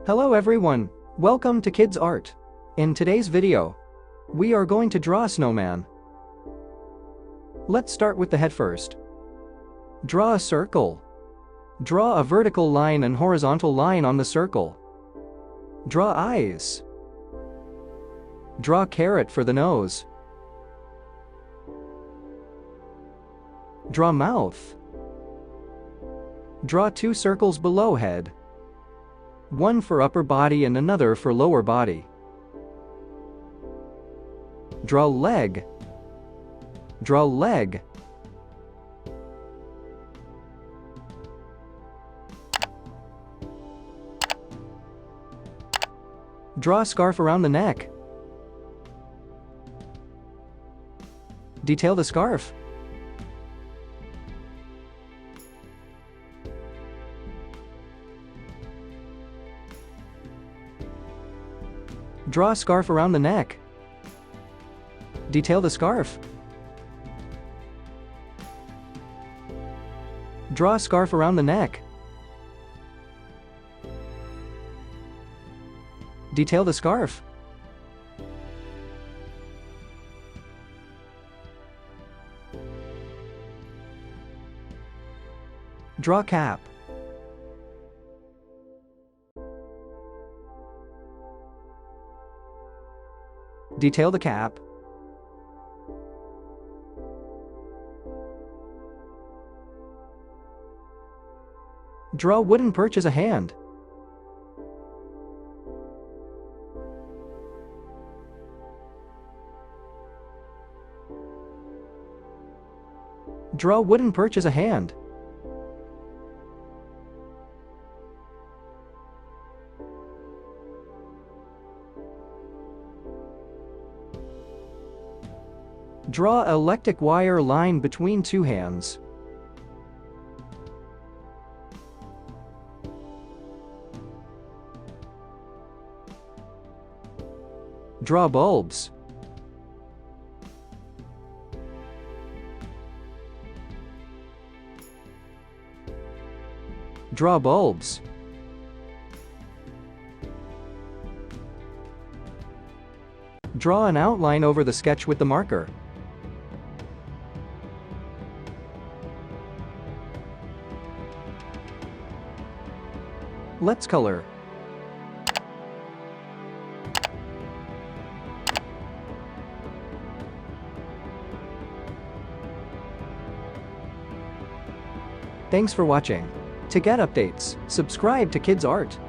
Hello everyone, welcome to Kidz Art. In today's video, we are going to draw a snowman. Let's start with the head first. Draw a circle. Draw a vertical line and horizontal line on the circle. Draw eyes. Draw carrot for the nose. Draw mouth. Draw two circles below head. One for upper body and another for lower body. Draw leg. Draw leg. Draw a scarf around the neck. Detail the scarf. Draw a scarf around the neck. Detail the scarf. Draw a scarf around the neck. Detail the scarf. Draw cap. Detail the cap. Draw wooden perch as a hand. Draw wooden perch as a hand. Draw an electric wire line between two hands. Draw bulbs. Draw bulbs. Draw an outline over the sketch with the marker. Let's color. Thanks for watching. To get updates, subscribe to Kidz Art.